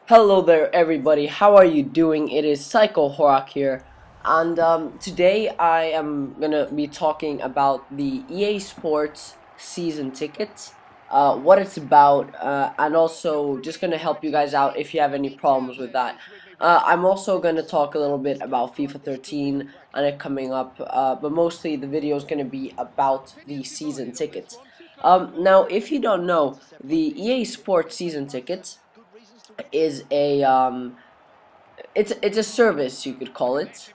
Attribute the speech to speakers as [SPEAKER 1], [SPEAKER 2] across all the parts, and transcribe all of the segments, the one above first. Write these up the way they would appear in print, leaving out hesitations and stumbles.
[SPEAKER 1] Hello there everybody, how are you doing? It is Psycho Horak here, and today I am gonna be talking about the EA Sports season tickets, what it's about, and also just gonna help you guys out if you have any problems with that. I'm also gonna talk a little bit about FIFA 13 and it coming up, but mostly the video is gonna be about the season tickets. Now, if you don't know, the EA Sports season tickets is it's a service, you could call it,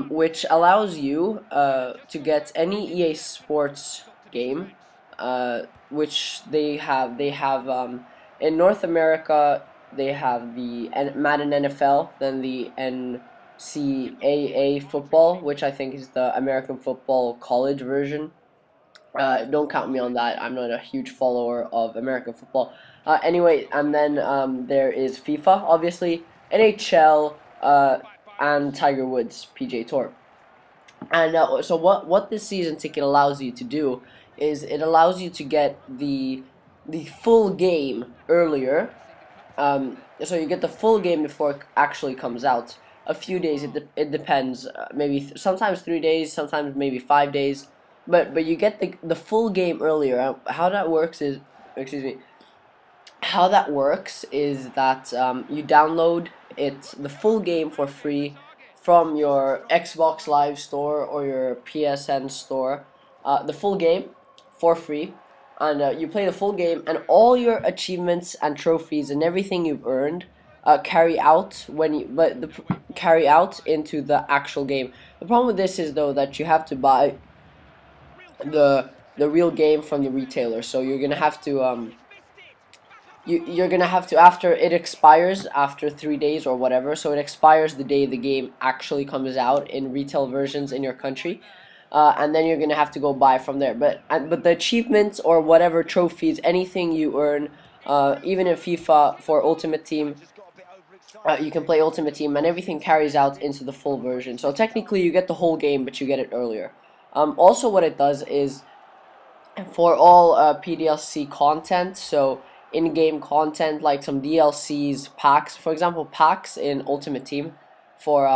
[SPEAKER 1] which allows you to get any EA Sports game, which they have in North America. They have the Madden NFL, then the NCAA football, which I think is the American football college version. Don't count me on that. I'm not a huge follower of American football. Anyway, and then there is FIFA, obviously, NHL, and Tiger Woods PGA Tour. And so what this season ticket allows you to do is it allows you to get the full game earlier. So you get the full game before it actually comes out. A few days, it depends. Maybe sometimes 3 days, sometimes maybe 5 days. But you get the full game earlier. How that works is, excuse me, how that works is that you download the full game for free from your Xbox Live store or your PSN store. The full game for free, and you play the full game, and all your achievements and trophies and everything you've earned carry out carry out into the actual game. The problem with this is though that you have to buy the real game from the retailer, so you're gonna have to you're gonna have to, after it expires after 3 days or whatever, so it expires the day the game actually comes out in retail versions in your country, and then you're gonna have to go buy from there. But the achievements or whatever trophies, anything you earn, even in FIFA for Ultimate Team, you can play Ultimate Team, and everything carries out into the full version. So technically you get the whole game, but you get it earlier. Also what it does is, for all PDLC content, so in-game content like some DLCs, packs, for example packs in Ultimate Team for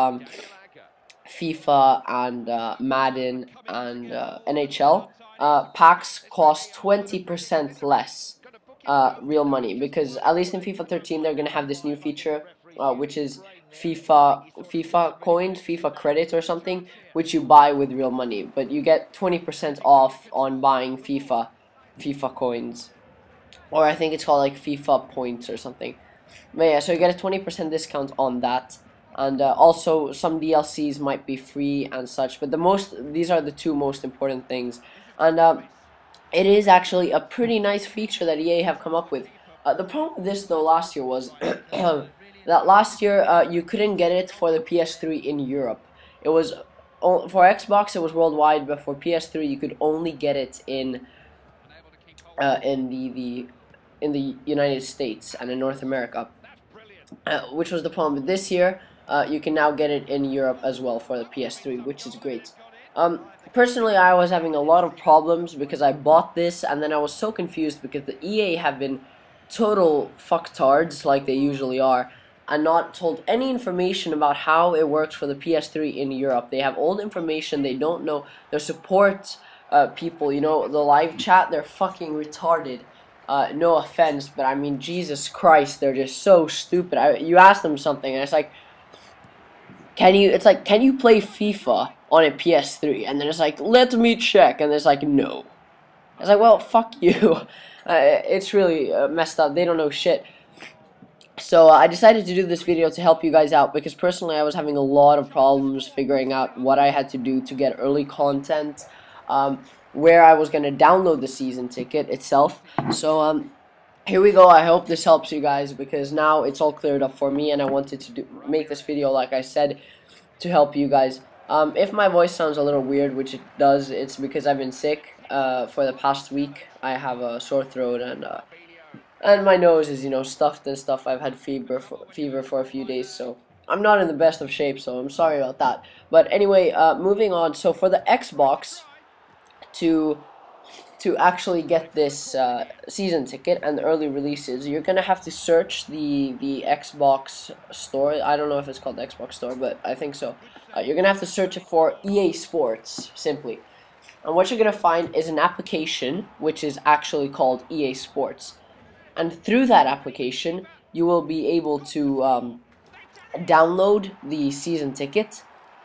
[SPEAKER 1] FIFA and Madden and NHL, packs cost 20% less real money, because at least in FIFA 13 they're gonna have this new feature, which is FIFA coins, FIFA credits or something, which you buy with real money, but you get 20% off on buying FIFA coins, or I think it's called like FIFA points or something. But yeah, so you get a 20% discount on that, and also some DLCs might be free and such. But these are the two most important things, and it is actually a pretty nice feature that EA have come up with. The problem with this though last year was that last year you couldn't get it for the PS3 in Europe. It was for Xbox, it was worldwide, but for PS3 you could only get it in the United States and in North America, which was the problem. But this year you can now get it in Europe as well for the PS3, which is great. Personally, I was having a lot of problems because I bought this and then I was so confused because the EA have been total fucktards, like they usually are, and not told any information about how it works for the PS3 in Europe. They have old information, they don't know. Their support people, you know, the live chat, they're fucking retarded. No offense, but I mean, Jesus Christ, they're just so stupid. You ask them something and it's like, can you play FIFA on a PS3? And then it's like, let me check, and it's like, no. It's like, well, fuck you. It's really messed up. They don't know shit. So I decided to do this video to help you guys out, because personally I was having a lot of problems figuring out what I had to do to get early content, where I was going to download the season ticket itself. So here we go. I hope this helps you guys, because now it's all cleared up for me, and I wanted to make this video, like I said, to help you guys. If my voice sounds a little weird, which it does, it's because I've been sick for the past week. I have a sore throat, and my nose is, you know, stuffed and stuff. I've had fever for a few days, so I'm not in the best of shape, so I'm sorry about that. But anyway, moving on. So for the Xbox, to to actually get this season ticket and the early releases, you're gonna have to search the Xbox store. I don't know if it's called the Xbox store, but I think so. You're gonna have to search it for EA Sports simply, and what you're gonna find is an application which is actually called EA Sports, and through that application you will be able to download the season ticket,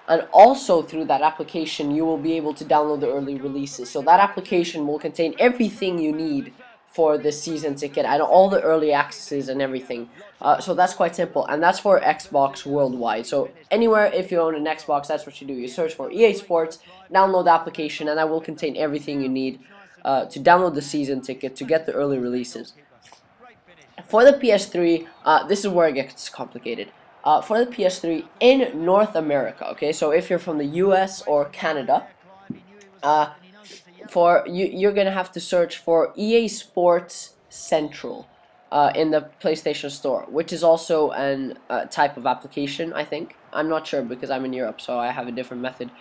[SPEAKER 1] and also through that application you will be able to download the early releases. So that application will contain everything you need for the season ticket and all the early accesses and everything. So that's quite simple, and that's for Xbox worldwide. So anywhere, if you own an Xbox, that's what you do. You search for EA Sports, download the application, and that will contain everything you need to download the season ticket to get the early releases. For the PS3, this is where it gets complicated. For the PS3 in North America, okay, so if you're from the US or Canada, you're gonna have to search for EA Sports Central in the PlayStation Store, which is also an type of application, I think. I'm not sure because I'm in Europe, so I have a different method.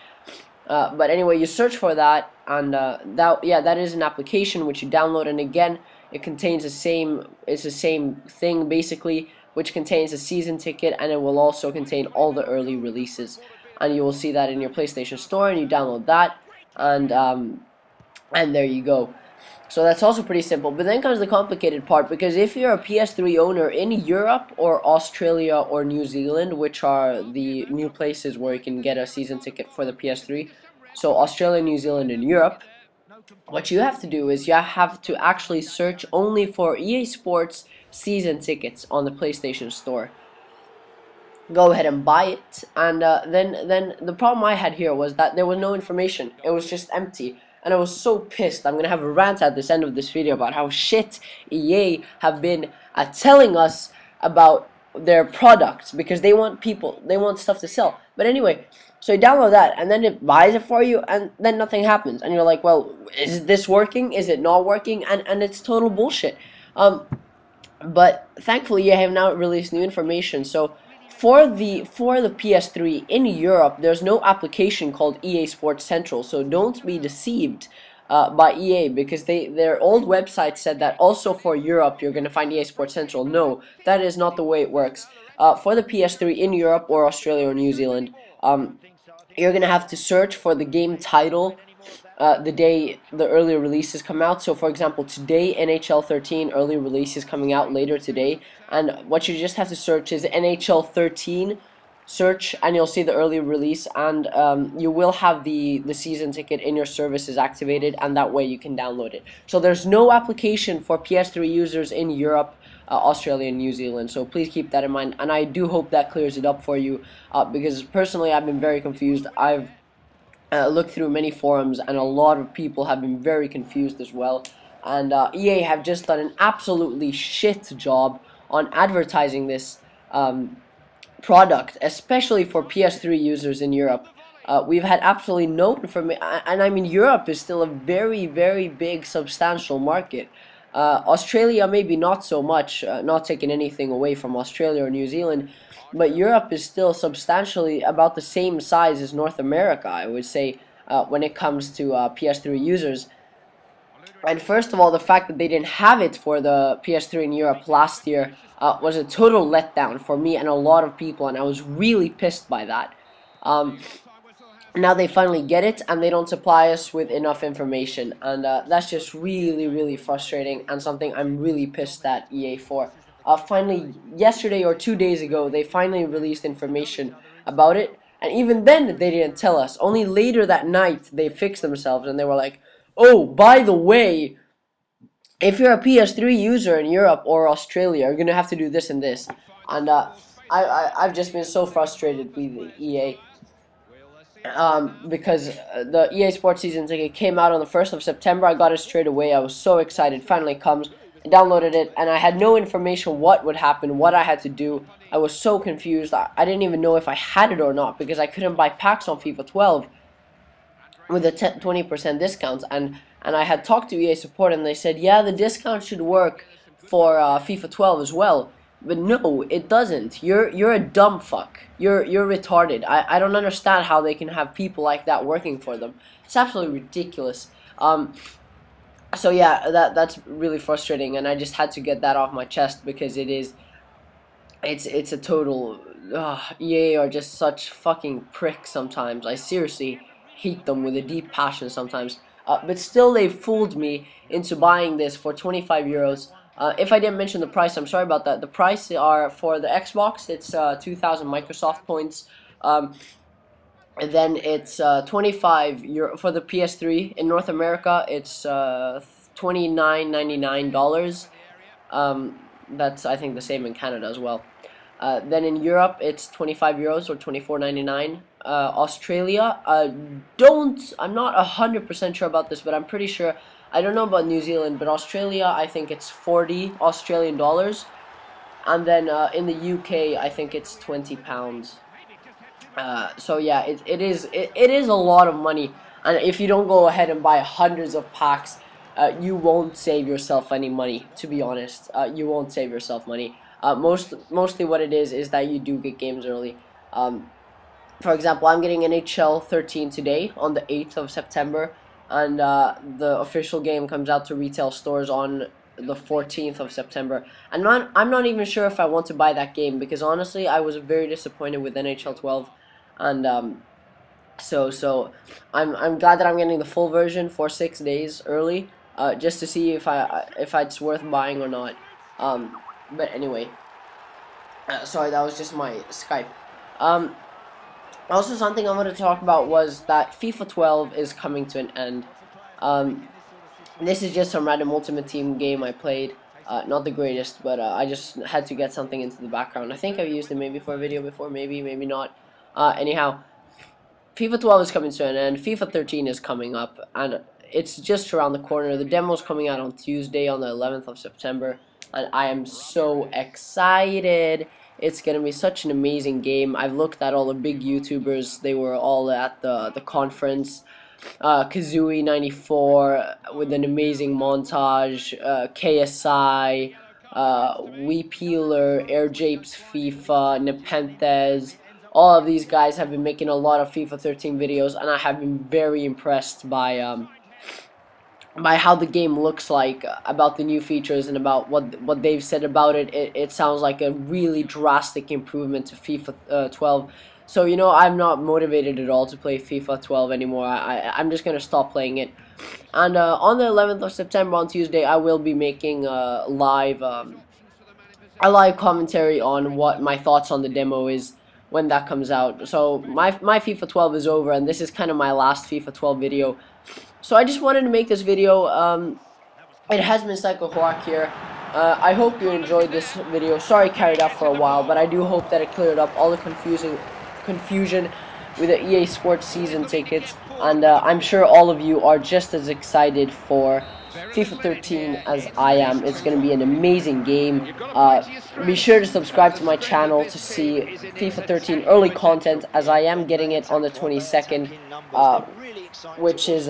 [SPEAKER 1] But anyway, you search for that, and that is an application which you download, and again, it contains it's the same thing basically, which contains a season ticket, and it will also contain all the early releases, and you will see that in your PlayStation Store, and you download that, and there you go. So that's also pretty simple. But then comes the complicated part, because if you're a PS3 owner in Europe or Australia or New Zealand, which are the new places where you can get a season ticket for the PS3, so Australia, New Zealand, and Europe, what you have to do is you have to actually search only for EA Sports season tickets on the PlayStation Store. Go ahead and buy it, and then the problem I had here was that there was no information. It was just empty, and I was so pissed. I'm gonna have a rant at this end of this video about how shit EA have been at telling us about their products, because they want stuff to sell. But anyway, so you download that, and then it buys it for you, and then nothing happens, and you're like, well, is this working? Is it not working? And it's total bullshit. But thankfully, you have now released new information. So for the PS3 in Europe, there's no application called EA Sports Central. So don't be deceived by EA, because their old website said that also for Europe you're gonna find EA Sports Central. No, that is not the way it works. For the PS3 in Europe or Australia or New Zealand, you're gonna have to search for the game title the day the early releases come out. So for example, today NHL 13 early release is coming out later today, and what you just have to search is NHL 13 search, and you'll see the early release, and you will have the season ticket in your services activated, and that way you can download it. So there's no application for PS3 users in Europe, Australia, and New Zealand, so please keep that in mind, and I do hope that clears it up for you, because personally I've been very confused. I've looked through many forums, and a lot of people have been very confused as well, and EA have just done an absolutely shit job on advertising this product, especially for PS3 users in Europe. We've had absolutely no information, and I mean, Europe is still a very, very big, substantial market. Australia maybe not so much, not taking anything away from Australia or New Zealand, but Europe is still substantially about the same size as North America, I would say, when it comes to PS3 users. And first of all, the fact that they didn't have it for the PS3 in Europe last year was a total letdown for me and a lot of people, and I was really pissed by that. Now they finally get it, and they don't supply us with enough information, and that's just really, really frustrating, and something I'm really pissed at EA for. Finally, yesterday or 2 days ago, they finally released information about it, and even then they didn't tell us. Only later that night they fixed themselves, and they were like, oh, by the way, if you're a PS3 user in Europe or Australia, you're gonna have to do this and this. And I've just been so frustrated with EA. Because the EA Sports season ticket came out on the 1st of September. I got it straight away. I was so excited. Finally comes. I downloaded it, and I had no information what would happen, what I had to do. I was so confused. I didn't even know if I had it or not, because I couldn't buy packs on FIFA 12 with a 20% discount. And I had talked to EA support, and they said, yeah, the discount should work for FIFA 12 as well. But no, it doesn't. You're a dumb fuck. You're retarded. I don't understand how they can have people like that working for them. It's absolutely ridiculous. So yeah, that's really frustrating, and I just had to get that off my chest because it's a total. EA are just such fucking pricks sometimes. I seriously hate them with a deep passion sometimes. But still, they fooled me into buying this for 25 euros. If I didn't mention the price, I'm sorry about that. The price are for the Xbox, it's 2,000 Microsoft points. And then it's 25 euro for the PS3. In North America, it's $29.99. That's, I think, the same in Canada as well. Then in Europe, it's 25 euros or 24.99. Australia, I'm not 100% sure about this, but I'm pretty sure. I don't know about New Zealand, but Australia, I think it's 40 Australian dollars. And then in the UK, I think it's £20. So yeah, it is a lot of money, and if you don't go ahead and buy hundreds of packs, you won't save yourself any money. To be honest, you won't save yourself money. Mostly what it is that you do get games early. For example, I'm getting NHL 13 today on the 8th of September, and the official game comes out to retail stores on the 14th of September. And I'm not even sure if I want to buy that game, because honestly, I was very disappointed with NHL 12, and so I'm glad that I'm getting the full version for 6 days early, just to see if it's worth buying or not. But anyway, sorry, that was just my Skype. Also, something I wanted to talk about was that FIFA 12 is coming to an end. This is just some random Ultimate Team game I played. Not the greatest, but I just had to get something into the background. I think I've used it maybe for a video before, maybe not. Anyhow, FIFA 12 is coming to an end. FIFA 13 is coming up, and it's just around the corner. The demo's coming out on Tuesday, on the 11th of September, and I am so excited. It's going to be such an amazing game. I've looked at all the big YouTubers. They were all at the conference. Kazooie94 with an amazing montage, KSI, Weepeeler, AirJapes FIFA, Nepenthes. All of these guys have been making a lot of FIFA 13 videos, and I have been very impressed by how the game looks like, about the new features, and about what they've said about it. It sounds like a really drastic improvement to FIFA 12. So, you know, I'm not motivated at all to play FIFA 12 anymore. I'm just going to stop playing it. And on the 11th of September, on Tuesday, I will be making a live commentary on what my thoughts on the demo is when that comes out. So my FIFA 12 is over, and this is kind of my last FIFA 12 video. So I just wanted to make this video. It has been Psycho Hawk here. I hope you enjoyed this video. Sorry it carried out for a while, but I do hope that it cleared up all the confusion with the EA Sports season tickets, and I'm sure all of you are just as excited for FIFA 13 as I am. It's going to be an amazing game. Be sure to subscribe to my channel to see FIFA 13 early content, as I am getting it on the 22nd, which is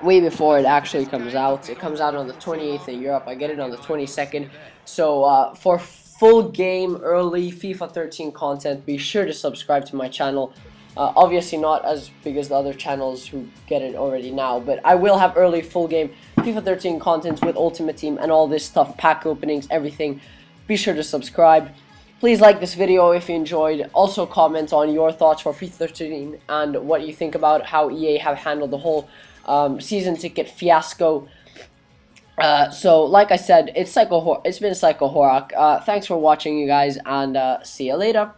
[SPEAKER 1] way before it actually comes out. It comes out on the 28th in Europe. I get it on the 22nd. So for full game early FIFA 13 content, be sure to subscribe to my channel. Obviously not as big as the other channels who get it already now, but I will have early full game FIFA 13 content with Ultimate Team and all this stuff, pack openings, everything. Be sure to subscribe. Please like this video if you enjoyed. Also comment on your thoughts for FIFA 13 and what you think about how EA have handled the whole season ticket fiasco. So, like I said, it's been Psycho Horak. Thanks for watching, you guys, and see you later.